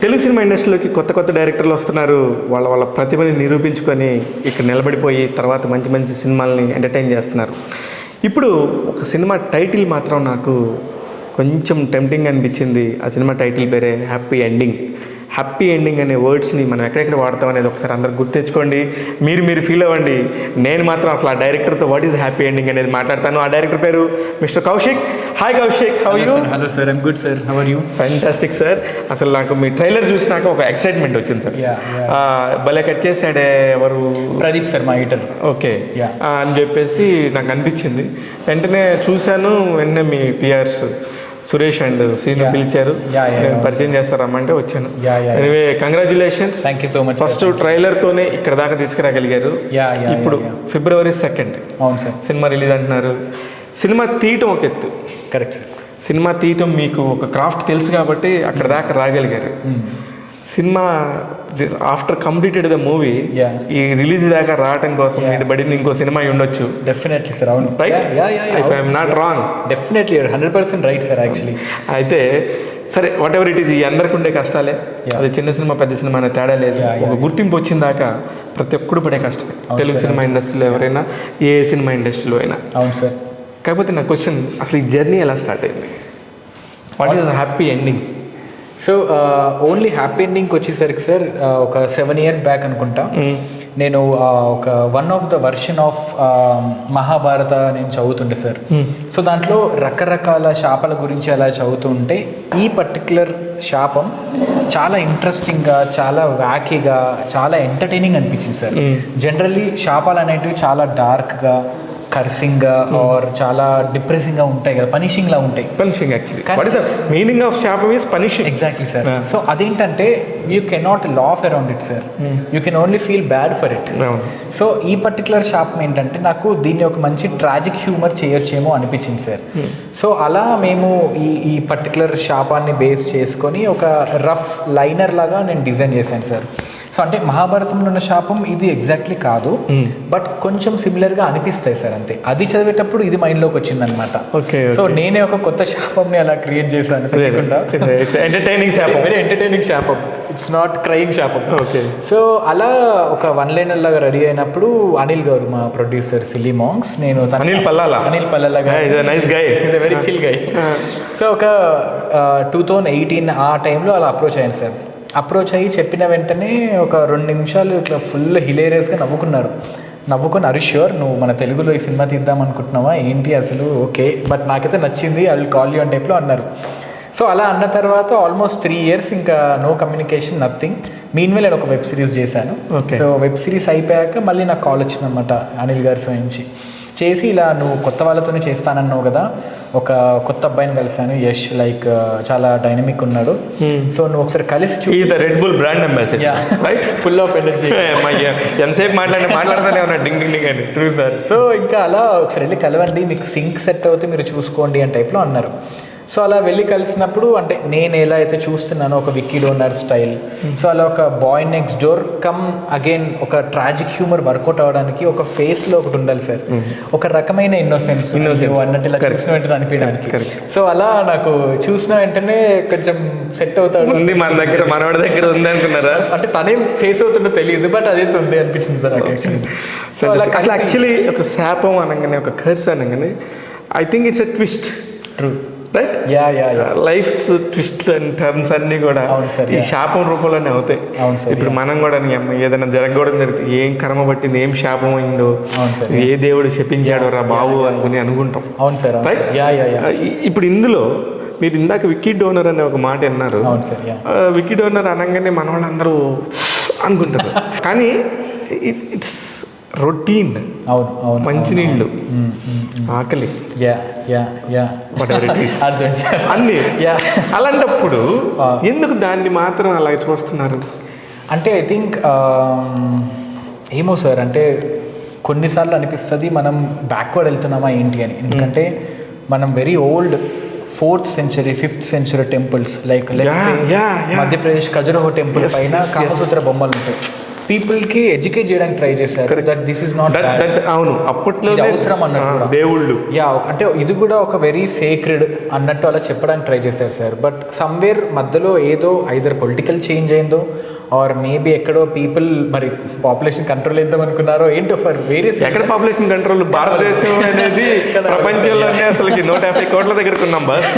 Telugu cinema ఇండస్ట్రీలోకి కొత్త కొత్త డైరెక్టర్లు వస్తున్నారు. వాళ్ళ ప్రతిభని నిరూపించుకొని ఇక్కడ నిలబడిపోయి తర్వాత మంచి మంచి సినిమాల్ని ఎంటర్టైన్ చేస్తున్నారు. ఇప్పుడు ఒక సినిమా టైటిల్ మాత్రం నాకు కొంచెం టెంప్టింగ్ అనిపించింది. ఆ సినిమా టైటిల్ పేరే హ్యాపీ ఎండింగ్. హ్యాపీ ఎండింగ్ అనే వర్డ్స్ని మనం ఎక్కడెక్కడ వాడతాం అనేది ఒకసారి అందరు గుర్తెచ్చుకోండి. మీరు ఫీల్ అవ్వండి. నేను మాత్రం అసలు ఆ డైరెక్టర్తో వాట్ ఈస్ హ్యాపీ ఎండింగ్ అనేది మాట్లాడతాను. ఆ డైరెక్టర్ పేరు mister Kaushik. Hi Kaushik, how you? Hello sir, I'm good sir, how are you? Fantastic sir. అసలు నాకు మీ ట్రైలర్ చూసినాక ఒక ఎక్సైట్మెంట్ వచ్చింది సార్. భలే కట్ చేసాడే ఎవరు? ప్రదీప్ సార్, మా ఎడిటర్. ఓకే అని చెప్పేసి నాకు అనిపించింది. వెంటనే చూశాను. వెంటనే మీ పిఆర్స్ సురేష్ అండ్ సీను పిలిచారు. పరిచయం చేస్తారమ్మంటే వచ్చాను. Anyway congratulations. Thank you so much. First ట్రైలర్తోనే ఇక్కడ దాకా తీసుకురాగలిగారు. ఇప్పుడు February 2nd అవును సార్ సినిమా రిలీజ్ అంటున్నారు. సినిమా తీయటం ఒక ఎత్తు. Correct sir. సినిమా తీయటం మీకు ఒక క్రాఫ్ట్ తెలుసు కాబట్టి అక్కడ దాకా రాగలిగారు. Cinema after completed the movie ఈ రిలీజ్ దాకా రావటం కోసం మీరు పడింది ఇంకో సినిమా ఉండొచ్చు. Definitely sir. అవును, if I'm not wrong. Definitely 100% right sir. Actually అయితే సరే, వాట్ ఎవర్ ఇట్ ఈస్, ఈ అందరికి ఉండే కష్టాలే. అది చిన్న సినిమా పెద్ద సినిమా అనే తేడా లేదు. ఒక గుర్తింపు వచ్చిన దాకా ప్రతి ఒక్కడు పడే కష్టమే. తెలుగు సినిమా ఇండస్ట్రీలో ఎవరైనా, ఏ సినిమా ఇండస్ట్రీలో అయినా. అవును సార్. కాకపోతే నా క్వశ్చన్, అసలు ఈ జర్నీ ఎలా స్టార్ట్ అయింది? What is happy ending? So only happy ఎండింగ్కి వచ్చేసరికి సార్ ఒక 7 years బ్యాక్ అనుకుంటా, నేను ఒక one of the version of Mahabharata నేను చదువుతుండే సార్. సో దాంట్లో రకరకాల శాపాల గురించి అలా చదువుతుంటే ఈ పర్టిక్యులర్ శాపం చాలా ఇంట్రెస్టింగ్గా, చాలా వ్యాకీగా, చాలా ఎంటర్టైనింగ్ అనిపించింది సార్. జనరల్లీ శాపాలు అనేటివి చాలా డార్క్గా, కర్సింగ్గా ఆర్ చాలా డిప్రెసింగ్గా ఉంటాయి కదా, పనిషింగ్లా ఉంటాయి. Punishing actually. What is the meaning of శాపం? Is punishing. Exactly sir. So అదేంటంటే you cannot laugh around it sir, you can only feel bad for it. So ఈ పర్టికులర్ శాపం ఏంటంటే నాకు దీన్ని ఒక మంచి ట్రాజిక్ హ్యూమర్ చేయొచ్చేమో అనిపించింది సార్. సో అలా మేము ఈ పర్టికులర్ శాపాన్ని బేస్ చేసుకొని ఒక రఫ్ లైనర్ లాగా నేను డిజైన్ చేశాను సార్. సో అంటే మహాభారతంలో ఉన్న శాపం ఇది ఎగ్జాక్ట్లీ కాదు, బట్ కొంచెం సిమిలర్గా అనిపిస్తాయి సార్, అంతే. అది చదివేటప్పుడు ఇది మైండ్లోకి వచ్చింది అనమాట. సో నేనే ఒక కొత్త శాపంని అలా క్రియేట్ చేశాను. ఎంటర్టైనింగ్ శాపం, వెరీ ఎంటర్టైనింగ్ శాపం, ఇట్స్ నాట్ క్రయింగ్ శాపం. ఓకే. సో అలా ఒక 1 liner లాగా రెడీ అయినప్పుడు అనిల్ గారు, మా ప్రొడ్యూసర్ సిల్లీ మాంగ్స్, నేను అనిల్ పల్లాలా వెరీ చిల్ గై. సో ఒక 2018 ఆ టైంలో అలా అప్రోచ్ అయ్యాను సార్. అప్రోచ్ అయ్యి చెప్పిన వెంటనే ఒక 2 నిమిషాలు ఇట్లా ఫుల్ హిలేరియస్గా నవ్వుకొని అరే ష్యూర్ నువ్వు మన తెలుగులో ఈ సినిమా తీద్దాం అనుకుంటున్నావా ఏంటి అసలు? ఓకే, బట్ నాకైతే నచ్చింది, ఐ విల్ కాల్ యూ అన్ టైప్లో అన్నారు. సో అలా అన్న తర్వాత ఆల్మోస్ట్ 3 years ఇంకా నో కమ్యూనికేషన్, నథింగ్. మీన్వేల్ నేను ఒక వెబ్ సిరీస్ చేశాను. సో వెబ్ సిరీస్ అయిపోయాక మళ్ళీ నాకు కాల్ వచ్చిందనమాట అనిల్ గారి నుంచి. చేసి ఇలా నువ్వు కొత్త వాళ్ళతోనే చేస్తానన్నావు కదా, ఒక కొత్త అబ్బాయిని కలిసాను, యష్, లైక్ చాలా డైనమిక్ ఉన్నాడు. సో నువ్వు ఒకసారి కలిసి red bull brand ambassador, right? Full of energy. ఎంతసేపు మాట్లాడుతూనే ఉన్నా డింగ్ డింగ్ అని. True sir. సో ఇంకా అలా ఒకసారి వెళ్ళి కలవండి, మీకు సింక్ సెట్ అవుతే మీరు చూసుకోండి అని టైప్లో అన్నారు. సో అలా వెళ్ళి కలిసినప్పుడు అంటే నేను ఎలా అయితే చూస్తున్నానో ఒక విక్కీ డోనర్ స్టైల్, సో అలా ఒక boy next door come again ఒక ట్రాజిక్ హ్యూమర్ వర్కౌట్ అవ్వడానికి ఒక ఫేస్లో ఒకటి ఉండాలి సార్, ఒక రకమైన ఇన్నోసెన్స్ అన్నట్టు ఇలా చూసిన వెంటనే అనిపించడానికి. సో అలా నాకు చూసిన వెంటనే కొంచెం సెట్ అవుతాడు. మనవాడి దగ్గర ఉంది అనుకున్నారా? అంటే తనేం ఫేస్ అవుతుందో తెలియదు, బట్ అదైతే ఉంది అనిపించింది సార్ నాకు యాక్చువల్లీ. సో అసలు యాక్చువల్లీ ఒక శాపం అనగానే, ఒక కర్స్ అనగానే I think it's a twist. True, right? Life twist and turns అన్నీ కూడా ఈ శాపం రూపంలోనే అవుతాయి. ఇప్పుడు మనం కూడా ఏదైనా జరగకూడదు జరిగితే ఏం కర్మ పట్టింది, ఏం శాపం అయిందో, ఏ దేవుడు శపించాడో రా బాబు అనుకుంటాం. అవును సార్. ఇప్పుడు ఇందులో మీరు ఇందాక విక్కీ డోనర్ అనే ఒక మాట అన్నారు. విక్కీ డోనర్ అనగానే మన వాళ్ళందరూ అనుకుంటారు, కానీ ఇట్స్ రొటీన్. మంచినీళ్ళు, ఆకలి, అన్ని. అలాంటప్పుడు ఎందుకు దాన్ని మాత్రం అలా చూస్తున్నారు? అంటే ఐ థింక్ ఏమో సార్, అంటే కొన్నిసార్లు అనిపిస్తుంది మనం బ్యాక్వర్డ్ వెళ్తున్నామా ఏంటి అని. ఎందుకంటే మనం very old 4th century 5th century temples like let's say yeah. Madhya Pradesh Khajuraho temple Yes, పైన yes, కామసూత్ర బొమ్మలు ఉంటాయి. పీపుల్కి ఎడ్యుకేట్ చేయడానికి ట్రై చేశారు దట్ దిస్ ఇస్ నాట్ అవును, అప్పట్లో ఇది అవసరం అన్నట్టు కూడా. దేవుళ్ళు అంటే ఇది కూడా ఒక వెరీ సేక్రెడ్ అన్నట్టు అలా చెప్పడానికి ట్రై చేశారు సార్. బట్ సమ్వేర్ మధ్యలో ఏదో ఐదర్ పొలిటికల్ చేంజ్ అయిందో ఆర్ మేబీ ఎక్కడో పీపుల్ మరి పాపులేషన్ కంట్రోల్ చేద్దాం అనుకున్నారో ఏంటో ఫర్ వేరియస్. ఎక్కడ పాపులేషన్ కంట్రోల్? భారతదేశం అనేది ప్రపంచంలోనే అసలు 150 కోట్ల దగ్గరకు ఉన్నాం బస్.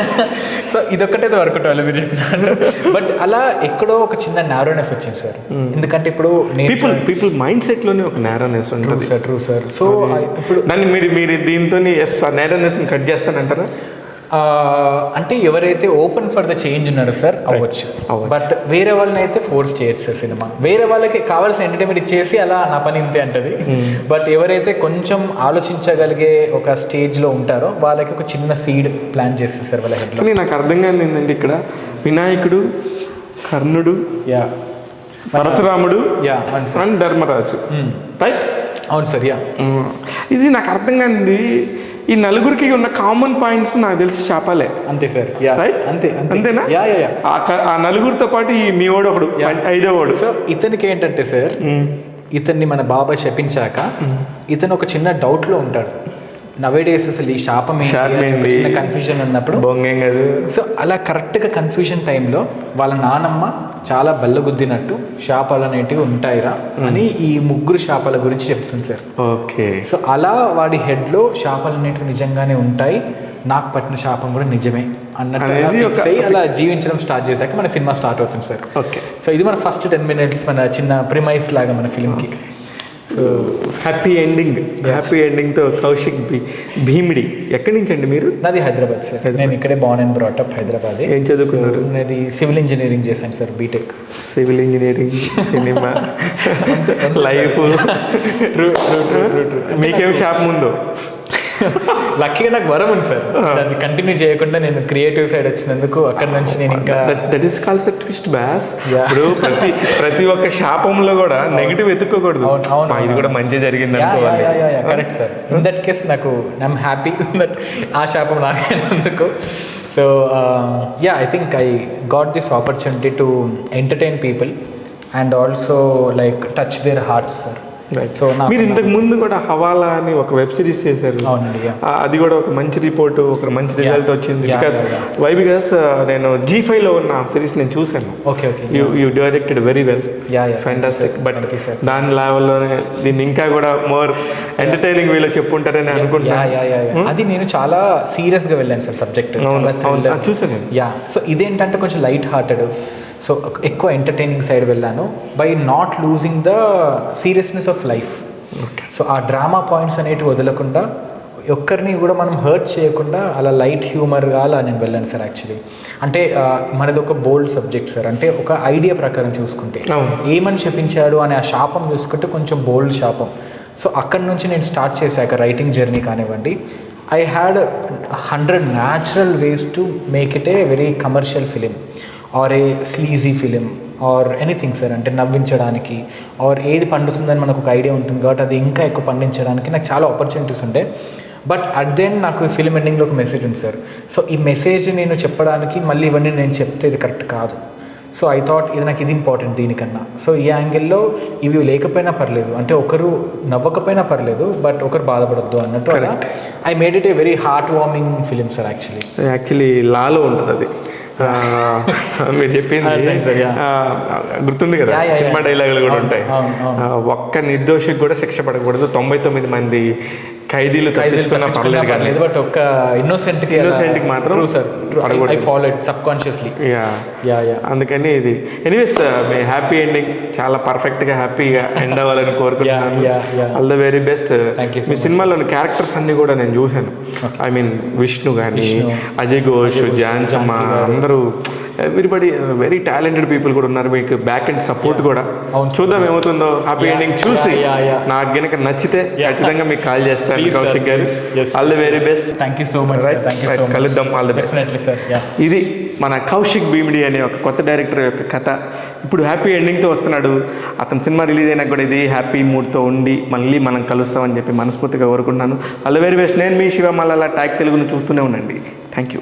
సో ఇదొక్కటే వర్కౌట్ అవ్వాలి మీరు చెప్పినారు. బట్ అలా ఎక్కడో ఒక చిన్న నారోనెస్ వచ్చింది సార్. ఎందుకంటే ఇప్పుడు పీపుల్ మైండ్ సెట్ లోనే ఒక నేరోనెస్ ఉంటుంది. True sir. సో ఇప్పుడు దాన్ని మీరు దీంతో ఆ నేరోనెస్ కట్ చేస్తానంటారా? అంటే ఎవరైతే ఓపెన్ ఫర్ ద చేంజ్ ఉన్నారో సార్ అవ్వచ్చు. బట్ వేరే వాళ్ళని అయితే ఫోర్స్ చేయొచ్చు సార్. సినిమా వేరే వాళ్ళకి కావాల్సిన ఎంటర్టైన్మెంట్ ఇచ్చేసి అలా నా పని ఇంతే అంటది. బట్ ఎవరైతే కొంచెం ఆలోచించగలిగే ఒక స్టేజ్లో ఉంటారో వాళ్ళకి ఒక చిన్న సీడ్ ప్లాన్ చేస్తారు సార్ వాళ్ళ హెడ్లో. నాకు అర్థం కాదు ఏంటంటే ఇక్కడ వినాయకుడు, కర్ణుడు, పరశురాముడు అండ్ ధర్మరాజు, రైట్? అవును సార్. ఇది నాకు అర్థం కానిది. ఈ నలుగురికి ఉన్న కామన్ పాయింట్స్ నాకు తెలిసి శాపాలే. అంతే సార్. అంతేనా? ఆ నలుగురితో పాటు ఈ మీ వాడు ఒకడు, 5వ వాడు. సో ఇతనికి ఏంటంటే సార్, ఇతన్ని మన బాబా శపించాక ఇతను ఒక చిన్న డౌట్లో ఉంటాడు. నవేడేస్ అసలు ఈ శాపం చిన్న కన్ఫ్యూజన్ ఉన్నప్పుడు సో అలా కరెక్ట్గా కన్ఫ్యూజన్ టైంలో వాళ్ళ నానమ్మ చాలా బల్లగుద్దినట్టు శాపాలు అనేటివి ఉంటాయిరా అని ఈ 3 శాపాల గురించి చెప్తుంది సార్. ఓకే. సో అలా వాడి హెడ్లో శాపాలు అనేటివి నిజంగానే ఉంటాయి, నాకు పట్టిన శాపం కూడా నిజమే అన్నట్టు అలా జీవించడం స్టార్ట్ చేశాక మన సినిమా స్టార్ట్ అవుతుంది సార్. ఓకే. సో ఇది మన ఫస్ట్ 10 minutes మన చిన్న ప్రిమైస్ లాగా మన ఫిల్మ్కి. సో హ్యాపీ ఎండింగ్తో కౌశిక్ భీమిడి. ఎక్కడి నుంచి అండి మీరు? నాది హైదరాబాద్ సార్. నేను ఇక్కడే బార్న్ అండ్ బ్రాటప్ హైదరాబాద్. ఏం చదువుకున్నారు? నాది సివిల్ ఇంజనీరింగ్ చేశాను sir, BTech. Civil engineering, cinema life. మీకేం షాప్ ముందు? లక్కీగా నాకు వరం ఉంది సార్, అది కంటిన్యూ చేయకుండా నేను క్రియేటివ్ సైడ్ వచ్చినందుకు అక్కడ నుంచి నేను ఇంకా that is calls a twist bias. ఇప్పుడు ప్రతి ఒక్క శాపంలో కూడా నెగిటివ్ ఎత్తుకోకూడదు. ఇది కూడా మంచి జరిగింది అనుకోవాలి. Correct sir. In that case నాకు ఐఎమ్ హ్యాపీ దట్ ఆ శాపం నాకైనందుకు. So I think I got this opportunity to entertain people and also like touch their hearts sir. So మీరు ఇంతకు ముందు కూడా హవాలా అని ఒక వెబ్ సిరీస్ చేశారు. అది కూడా ఒక మంచి రిపోర్ట్, ఒక మంచి రిజల్ట్ వచ్చింది. బికాస్ నేను G5లో ఉన్న సిరీస్ నేను చూశాను. You directed very well, fantastic. But దాని లెవెల్లోనే దీన్ని ఇంకా కూడా మోర్ ఎంటర్టైనింగ్ వీలో చెప్పుంటారని అనుకుంటున్నాను. అది నేను చాలా సీరియస్గా వెళ్ళాను సార్ సబ్జెక్ట్, చూసాను. సో ఇదేంటంటే కొంచెం లైట్ హార్టెడ్, సో ఎక్కువ ఎంటర్టైనింగ్ సైడ్ వెళ్ళాను by not losing the seriousness of life. So ఆ డ్రామా పాయింట్స్ అనేటివి వదలకుండా ఒక్కరిని కూడా మనం హర్ట్ చేయకుండా అలా లైట్ హ్యూమర్గా అలా నేను వెళ్ళాను సార్. యాక్చువల్లీ అంటే మనది ఒక బోల్డ్ సబ్జెక్ట్ సార్. అంటే ఒక ఐడియా ప్రకారం చూసుకుంటే ఏమని చెప్పించాడు అనే ఆ శాపం చూసుకుంటే కొంచెం బోల్డ్ శాపం. సో అక్కడి నుంచి నేను స్టార్ట్ చేశాక రైటింగ్ జర్నీ కానివ్వండి, I had 100 natural ways to make it a very commercial film or a sleazy film or anything sir. అంటే నవ్వించడానికి ఆర్ ఏది పండుతుందని మనకు ఒక ఐడియా ఉంటుంది కాబట్టి అది ఇంకా ఎక్కువ పండించడానికి నాకు చాలా ఆపర్చునిటీస్ ఉండే. బట్ అట్ దెన్ నాకు ఈ ఫిలిం ఎండింగ్లో ఒక మెసేజ్ ఉంది సార్. సో ఈ మెసేజ్ నేను చెప్పడానికి మళ్ళీ ఇవన్నీ నేను చెప్తే ఇది కరెక్ట్ కాదు. సో ఐ థాట్ ఇది ఇంపార్టెంట్ దీనికన్నా. సో ఈ యాంగిల్లో ఇవి లేకపోయినా పర్లేదు, అంటే ఒకరు నవ్వకపోయినా పర్లేదు బట్ ఒకరు బాధపడద్దు అన్నట్టు అలా I made it a very heart warming film sir. Actually లాలో ఉంటుంది అది. మీరు చెప్పింది గుర్తుంది కదా, సినిమా డైలాగులు కూడా ఉంటాయి. ఒక్క నిర్దోషికి కూడా శిక్ష పడకూడదు, 99 మంది ఖైదీలు పర్లేదు బట్ ఒక్క ఇన్నోసెంట్కి మాత్రం ఐ ఫాలోడ్ సబ్కాన్షియస్లీ. అందుకని ఇది ఎనీవేస్ మీ హ్యాపీ ఎండింగ్ చాలా పర్ఫెక్ట్గా హ్యాపీగా ఎండ్ అవ్వాలని కోరుకుంటున్నాను. All the very best. మీ సినిమాలోని క్యారెక్టర్స్ అన్ని కూడా నేను చూశాను. ఐ మీన్ విష్ణు కానీ, అజయ్ ఘోష్, జాన్సమ్మ, అందరూ ఎవ్రీబడి వెరీ టాలెంటెడ్ పీపుల్ కూడా ఉన్నారు. మీకు బ్యాక్ అండ్ సపోర్ట్ కూడా. చూద్దాం ఏమవుతుందో. హ్యాపీ ఎండింగ్ చూసి నాకు గనక నచ్చితే ఖచ్చితంగా మీకు కాల్ చేస్తాను కౌశిక్ గారు. All the very best. Thank you so much. కలుద్దాం. All the best. ఇది మన కౌశిక్ భీమిడి అనే ఒక కొత్త డైరెక్టర్ యొక్క కథ. ఇప్పుడు హ్యాపీ ఎండింగ్తో వస్తున్నాడు. అతని సినిమా రిలీజ్ అయినా కూడా ఇది హ్యాపీ మూడ్తో ఉండి మళ్ళీ మనం కలుస్తామని చెప్పి మనస్ఫూర్తిగా కోరుకుంటున్నాను. All the very best. నేను మీ శివ మల్లాల ట్యాగ్ తెలుగును చూస్తూనే ఉండండి. Thank you.